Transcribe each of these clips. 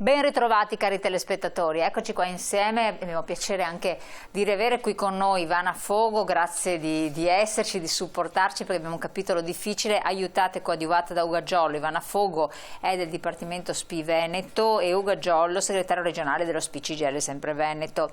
Ben ritrovati cari telespettatori, eccoci qua insieme, abbiamo piacere anche di riavere qui con noi Ivana Fogo, grazie di esserci, di supportarci perché abbiamo un capitolo difficile, aiutate coadiuvata da Ugo Giollo. Ivana Fogo è del Dipartimento SPI Veneto e Ugo Giollo, segretario regionale dello SPI CGIL sempre Veneto.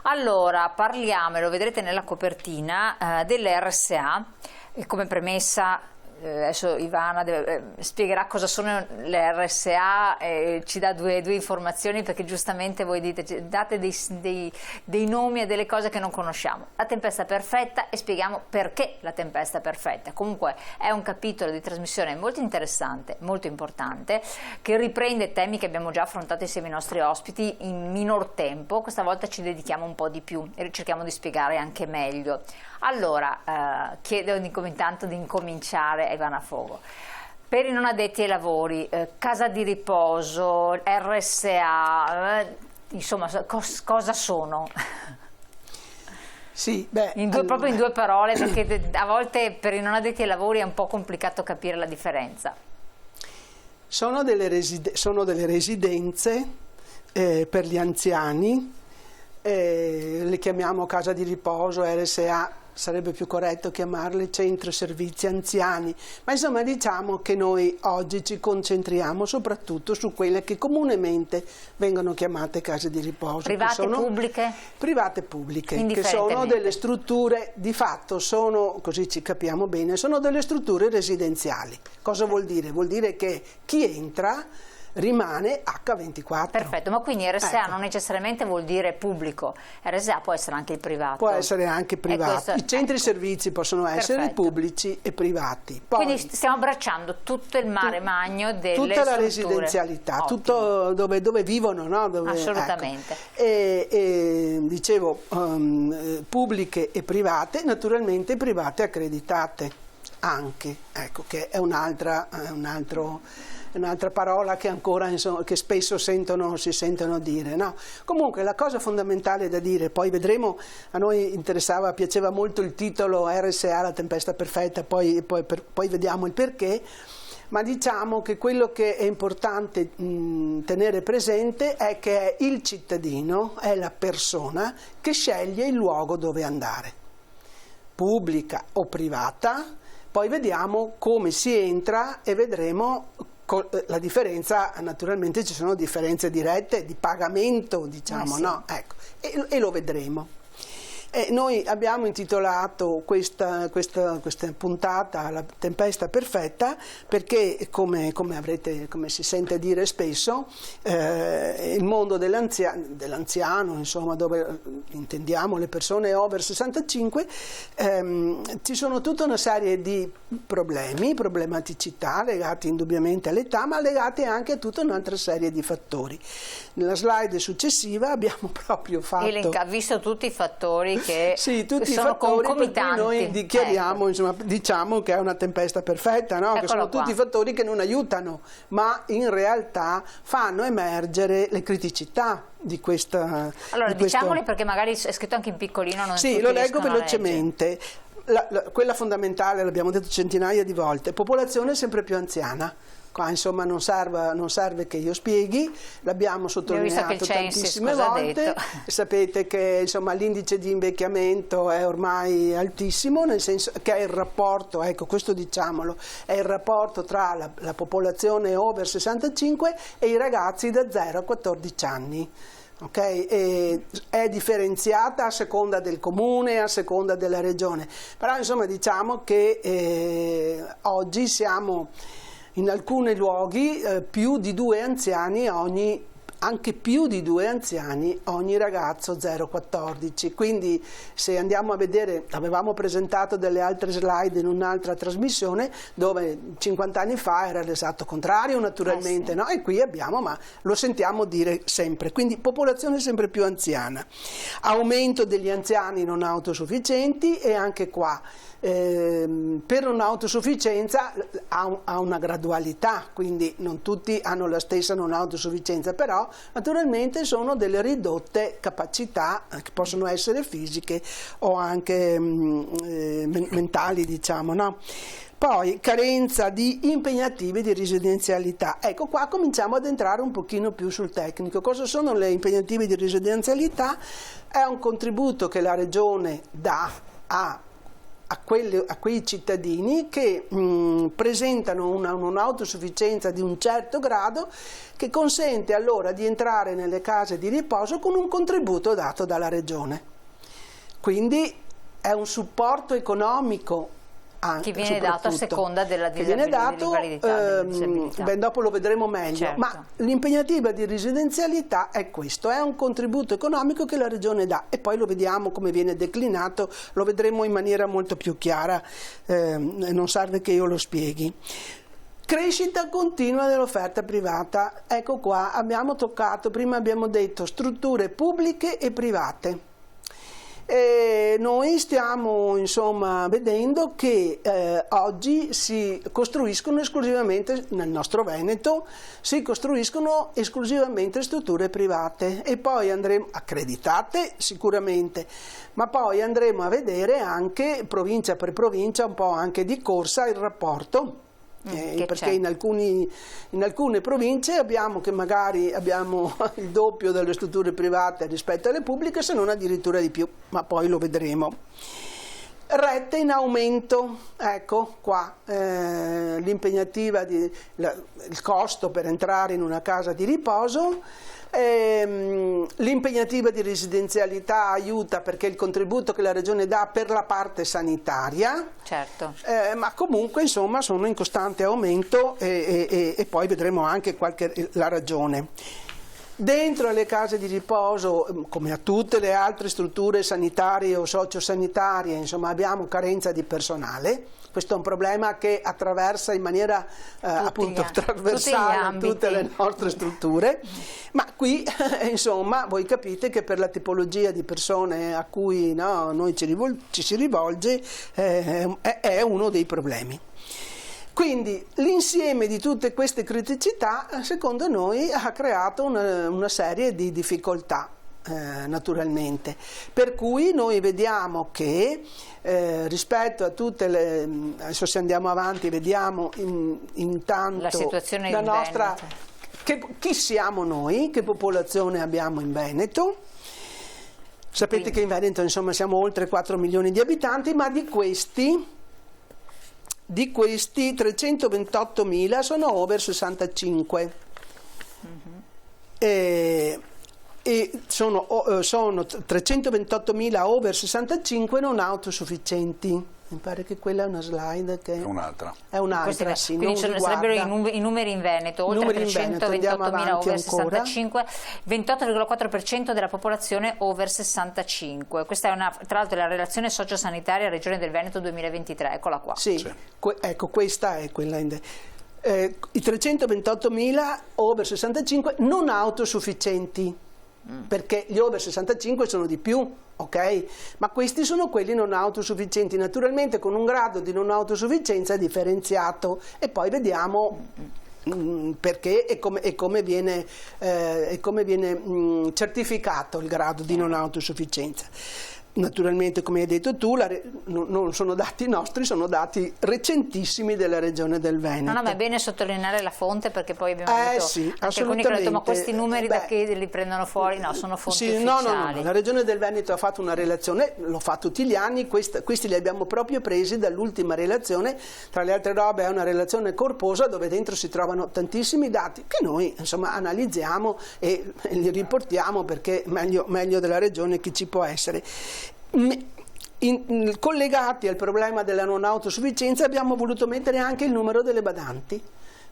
Allora parliamo, lo vedrete nella copertina, delle RSA e come premessa. Adesso Ivana spiegherà cosa sono le RSA e ci dà due informazioni perché giustamente voi date dei nomi a delle cose che non conosciamo. La tempesta perfetta e spieghiamo perché la tempesta perfetta. Comunque è un capitolo di trasmissione molto interessante, molto importante, che riprende temi che abbiamo già affrontato insieme ai nostri ospiti in minor tempo. Questa volta ci dedichiamo un po' di più e cerchiamo di spiegare anche meglio. Allora, chiedo intanto di incominciare Ivana Fogo. Per i non addetti ai lavori, casa di riposo, RSA, insomma, cosa sono? Sì, proprio in due parole, perché a volte per i non addetti ai lavori è un po' complicato capire la differenza. Sono delle residenze per gli anziani, le chiamiamo casa di riposo, RSA. Sarebbe più corretto chiamarle centro servizi anziani, ma insomma diciamo che noi oggi ci concentriamo soprattutto su quelle che comunemente vengono chiamate case di riposo. Private e pubbliche? Private e pubbliche, che sono delle strutture, di fatto sono, così ci capiamo bene, sono delle strutture residenziali. Cosa vuol dire? Vuol dire che chi entra rimane H24. Perfetto, ma quindi RSA non necessariamente vuol dire pubblico, RSA può essere anche il privato. Può essere anche privato, i centri servizi possono essere pubblici e privati. Poi, quindi stiamo abbracciando tutto il mare magno delle tutta strutture. La residenzialità, tutto dove vivono, no? Assolutamente. E dicevo pubbliche e private, naturalmente private accreditate anche, ecco, che è un'altra parola che ancora che spesso si sentono dire, no? Comunque la cosa fondamentale da dire, poi vedremo, a noi piaceva molto il titolo RSA, la tempesta perfetta, poi vediamo il perché, ma diciamo che quello che è importante tenere presente è che è il cittadino, è la persona che sceglie il luogo dove andare, pubblica o privata. Poi vediamo come si entra e vedremo la differenza, naturalmente ci sono differenze dirette di pagamento, diciamo, sì. No? Ecco, e lo vedremo. Noi abbiamo intitolato questa puntata La tempesta perfetta perché, come si sente dire spesso, il mondo dell'anziano, insomma, dove intendiamo le persone over 65, ci sono tutta una serie di problematicità legati indubbiamente all'età, ma legati anche a tutta un'altra serie di fattori. Nella slide successiva abbiamo proprio fatto... ha visto tutti i fattori che tutti sono i fattori concomitanti. Per cui noi dichiariamo, insomma, diciamo che è una tempesta perfetta, no? Che sono tutti fattori che non aiutano, ma in realtà fanno emergere le criticità di questa... Allora, diciamoli perché magari è scritto anche in piccolino. Sì, lo leggo velocemente. Quella fondamentale, l'abbiamo detto centinaia di volte, popolazione sempre più anziana. Qua insomma non serve che io spieghi, l'abbiamo sottolineato tantissime volte, sapete che insomma l'indice di invecchiamento è ormai altissimo, nel senso che è il rapporto, ecco questo diciamolo, è il rapporto tra la popolazione over 65 e i ragazzi da 0 a 14 anni. Okay? È differenziata a seconda del comune, a seconda della regione, però insomma diciamo che oggi siamo in alcuni luoghi più di due anziani ogni ragazzo 0-14, quindi se andiamo a vedere, avevamo presentato delle altre slide in un'altra trasmissione dove 50 anni fa era l'esatto contrario naturalmente, sì. No? E qui abbiamo, ma lo sentiamo dire sempre, quindi popolazione sempre più anziana, aumento degli anziani non autosufficienti e anche qua per un'autosufficienza ha una gradualità, quindi non tutti hanno la stessa non autosufficienza, però naturalmente sono delle ridotte capacità che possono essere fisiche o anche mentali, diciamo, no? Poi carenza di impegnativi di residenzialità. Ecco, qua cominciamo ad entrare un pochino più sul tecnico. Cosa sono le impegnative di residenzialità? È un contributo che la Regione dà a quei cittadini che presentano un'autosufficienza di un certo grado, che consente allora di entrare nelle case di riposo con un contributo dato dalla Regione. Quindi è un supporto economico che viene dato a seconda della disabilità, beh, dopo lo vedremo meglio, certo. Ma l'impegnativa di residenzialità è questo, è un contributo economico che la Regione dà, e poi lo vediamo come viene declinato, lo vedremo in maniera molto più chiara, non serve che io lo spieghi. Crescita continua dell'offerta privata. Ecco qua, abbiamo toccato, prima abbiamo detto strutture pubbliche e private. E noi stiamo insomma vedendo che oggi si costruiscono esclusivamente, nel nostro Veneto, si costruiscono esclusivamente strutture private, e poi andremo, accreditate sicuramente, ma poi andremo a vedere anche provincia per provincia, un po' anche di corsa, il rapporto. Perché in alcune province abbiamo che magari abbiamo il doppio delle strutture private rispetto alle pubbliche, se non addirittura di più, ma poi lo vedremo. Rette in aumento, ecco qua l'impegnativa, il costo per entrare in una casa di riposo. L'impegnativa di residenzialità aiuta perché il contributo che la Regione dà per la parte sanitaria, certo. Ma comunque insomma sono in costante aumento, e poi vedremo anche la ragione. Dentro alle case di riposo, come a tutte le altre strutture sanitarie o sociosanitarie, insomma, abbiamo carenza di personale. Questo è un problema che attraversa in maniera appunto trasversale tutte le nostre strutture, ma qui insomma voi capite che per la tipologia di persone a cui noi ci si rivolge è uno dei problemi. Quindi l'insieme di tutte queste criticità secondo noi ha creato una serie di difficoltà. Naturalmente, per cui noi vediamo che rispetto a tutte le, adesso se andiamo avanti vediamo intanto la situazione la in nostra, Veneto. Chi siamo noi, che popolazione abbiamo in Veneto. Sapete che in Veneto insomma siamo oltre 4 milioni di abitanti, ma di questi 328.000 sono over 65. E sono 328.000 over 65 non autosufficienti. Mi pare che quella è una slide che è un'altra, sì, quindi sarebbero i numeri in Veneto, oltre 328.000 over 65, 28,4% della popolazione over 65. Questa è tra l'altro la relazione sociosanitaria Regione del Veneto 2023, eccola qua. Sì. Ecco, questa è quella i 328.000 over 65 non autosufficienti. Perché gli over 65 sono di più, ok? Ma questi sono quelli non autosufficienti, naturalmente con un grado di non autosufficienza differenziato, e poi vediamo perché e come viene certificato il grado di non autosufficienza. Naturalmente, come hai detto tu, non sono dati nostri, sono dati recentissimi della Regione del Veneto. No, ma è bene sottolineare la fonte, perché poi abbiamo avuto sì, anche alcuni che hanno detto: ma questi numeri da che li prendono fuori? No, sono fonti ufficiali. No, la Regione del Veneto ha fatto una relazione, lo fa tutti gli anni, questi li abbiamo proprio presi dall'ultima relazione, tra le altre robe è una relazione corposa dove dentro si trovano tantissimi dati che noi insomma analizziamo e li riportiamo, perché meglio della Regione chi ci può essere. Collegati al problema della non autosufficienza abbiamo voluto mettere anche il numero delle badanti,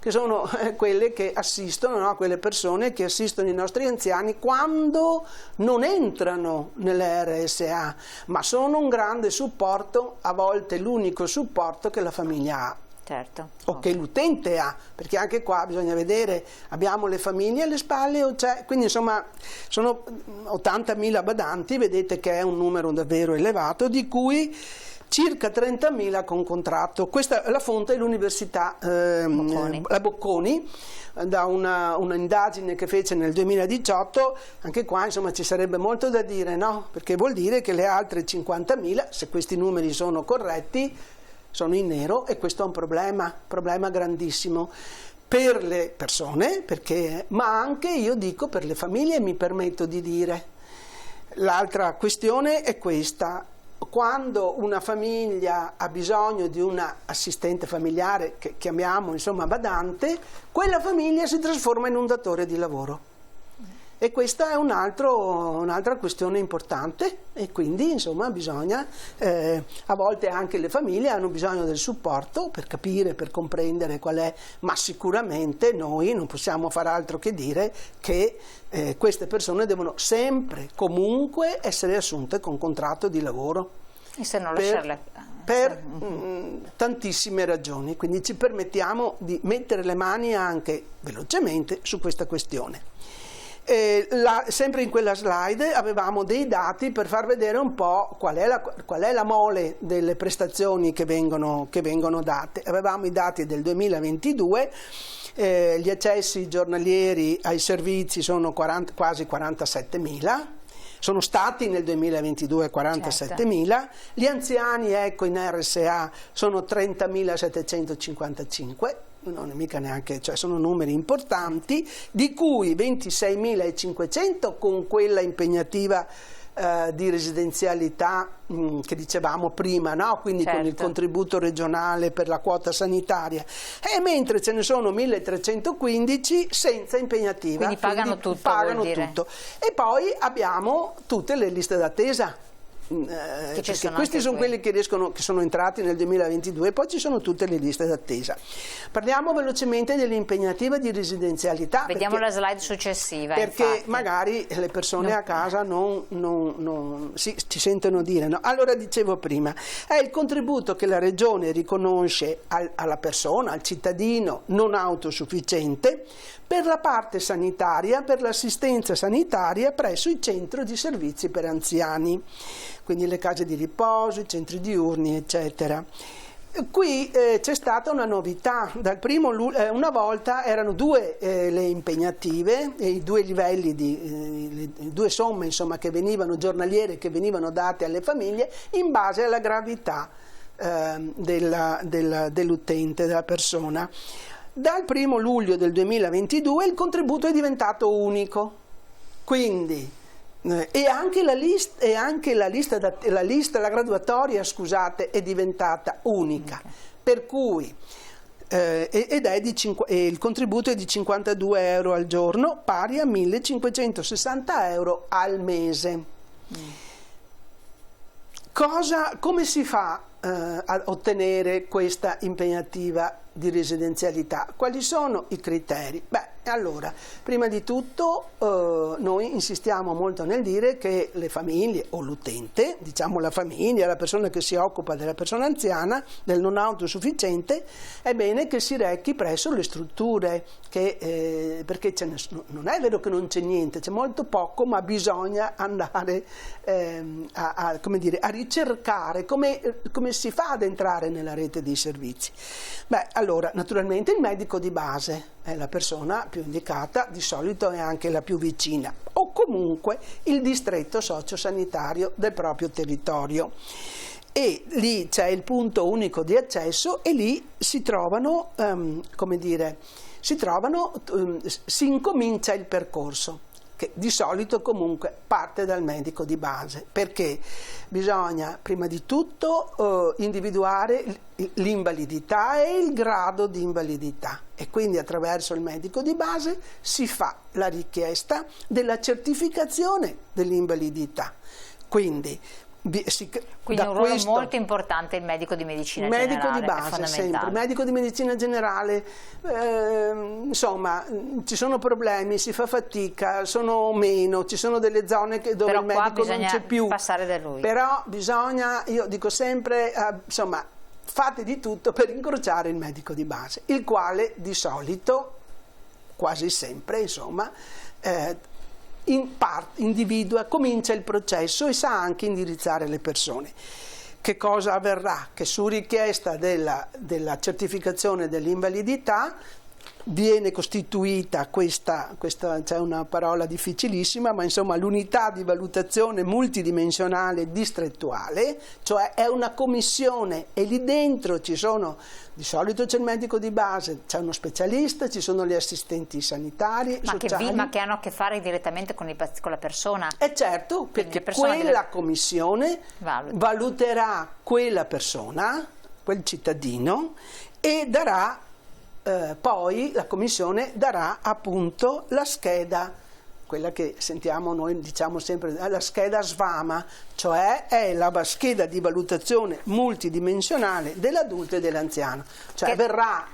che sono quelle che assistono, quelle persone che assistono i nostri anziani quando non entrano nelle RSA, ma sono un grande supporto, a volte l'unico supporto che la famiglia ha. Certo. O che l'utente ha, perché anche qua bisogna vedere, abbiamo le famiglie alle spalle o c'è, quindi insomma sono 80.000 badanti, vedete che è un numero davvero elevato, di cui circa 30.000 con contratto. Questa la fonte è l'Università la Bocconi, da una indagine che fece nel 2018. Anche qua insomma ci sarebbe molto da dire, no? Perché vuol dire che le altre 50.000, se questi numeri sono corretti, sono in nero, e questo è un problema grandissimo per le persone, ma anche, io dico, per le famiglie, mi permetto di dire. L'altra questione è questa: quando una famiglia ha bisogno di una assistente familiare, che chiamiamo insomma badante, quella famiglia si trasforma in un datore di lavoro. E questa è un'altra questione importante, e quindi insomma bisogna, a volte anche le famiglie hanno bisogno del supporto per capire, per comprendere qual è, ma sicuramente noi non possiamo far altro che dire che queste persone devono sempre, comunque, essere assunte con contratto di lavoro. E se non lasciarle... Per tantissime ragioni, quindi ci permettiamo di mettere le mani anche velocemente su questa questione. Sempre in quella slide avevamo dei dati per far vedere un po' qual è la mole delle prestazioni che vengono date. Avevamo i dati del 2022, gli accessi giornalieri ai servizi sono quasi 47.000, sono stati nel 2022 47.000, certo. Gli anziani, ecco, in RSA sono 30.755, non è mica neanche, cioè sono numeri importanti, di cui 26.500 con quella impegnativa di residenzialità che dicevamo prima, no? Quindi certo, con il contributo regionale per la quota sanitaria, e mentre ce ne sono 1.315 senza impegnativa, quindi pagano tutto, tutto. E poi abbiamo tutte le liste d'attesa, perché questi sono quelli che sono entrati nel 2022, poi ci sono tutte le liste d'attesa. Parliamo velocemente dell'impegnativa di residenzialità. Vediamo la slide successiva. Perché infatti magari le persone a casa ci sentono dire, no? Allora, dicevo prima, è il contributo che la Regione riconosce alla persona, al cittadino non autosufficiente, per la parte sanitaria, per l'assistenza sanitaria presso i centri di servizi per anziani, quindi le case di riposo, i centri diurni, eccetera. Qui c'è stata una novità. Una volta erano due le impegnative, i due livelli le due somme insomma che venivano giornaliere, che venivano date alle famiglie in base alla gravità dell'utente, della persona. Dal 1° luglio del 2022 il contributo è diventato unico, quindi e anche la graduatoria, scusate, è diventata unica, per cui il contributo è di 52 euro al giorno, pari a 1.560 euro al mese. Come si fa a ottenere questa impegnativa di residenzialità? Quali sono i criteri? Allora, prima di tutto noi insistiamo molto nel dire che le famiglie, o l'utente, diciamo la famiglia, la persona che si occupa della persona anziana, del non autosufficiente, è bene che si rechi presso le strutture, perché non è vero che non c'è niente, c'è molto poco, ma bisogna andare a ricercare come si fa ad entrare nella rete dei servizi. Allora, naturalmente il medico di base è la persona più indicata, di solito è anche la più vicina, o comunque il distretto sociosanitario del proprio territorio. E lì c'è il punto unico di accesso, e lì si incomincia il percorso, che di solito comunque parte dal medico di base, perché bisogna prima di tutto individuare l'invalidità e il grado di invalidità, e quindi attraverso il medico di base si fa la richiesta della certificazione dell'invalidità. Quindi un ruolo molto importante il medico di medicina generale. Medico di base, sempre. Medico di medicina generale, insomma, ci sono problemi, si fa fatica, sono meno, ci sono delle zone dove il medico non c'è più. Passare da lui. Però bisogna, io dico sempre, insomma, fate di tutto per incrociare il medico di base, il quale di solito, quasi sempre, insomma, individua, comincia il processo e sa anche indirizzare le persone. che cosa avverrà? Che su richiesta della certificazione dell'invalidità viene costituita questa c'è una parola difficilissima, ma insomma l'unità di valutazione multidimensionale distrettuale, cioè è una commissione e lì dentro ci sono, di solito c'è il medico di base, c'è uno specialista, ci sono gli assistenti sanitari, sociali. Ma che hanno a che fare direttamente con la persona. Certo, perché quella commissione valuterà quella persona, quel cittadino, e darà poi la commissione darà appunto la scheda, quella che sentiamo noi, diciamo sempre, la scheda SVAMA, cioè è la scheda di valutazione multidimensionale dell'adulto e dell'anziano, cioè verrà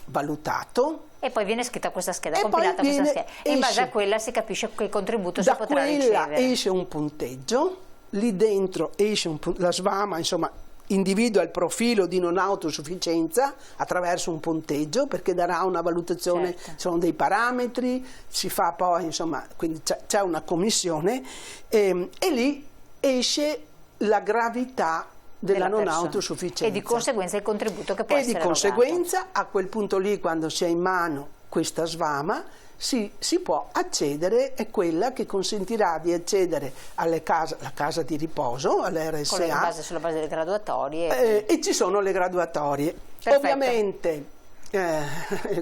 valutato. E poi viene scritta questa scheda, compilata questa scheda, e in base a quella si capisce che contributo si potrà ricevere. Da quella esce un punteggio, lì dentro esce la SVAMA, insomma, individua il profilo di non autosufficienza attraverso un punteggio, perché darà una valutazione, sono dei parametri, si fa poi, insomma, quindi c'è una commissione e lì esce la gravità della non autosufficienza. E di conseguenza il contributo che può essere erogato. E di conseguenza a quel punto lì, quando si ha in mano questa SVAMA, si può accedere, è quella che consentirà di accedere alla casa di riposo, all'RSA, sulla base delle graduatorie. E ci sono le graduatorie. Perfetto. Ovviamente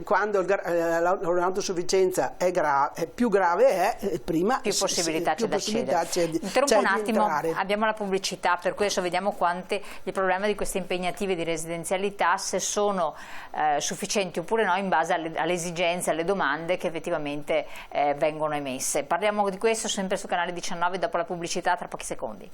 quando l'autosufficienza è più grave prima più possibilità c'è di accedere. Interrompo un attimo, abbiamo la pubblicità, per cui adesso vediamo quante il problema di queste impegnative di residenzialità, se sono sufficienti oppure no in base alle esigenze, alle domande che effettivamente vengono emesse. Parliamo di questo sempre sul canale 19 dopo la pubblicità, tra pochi secondi.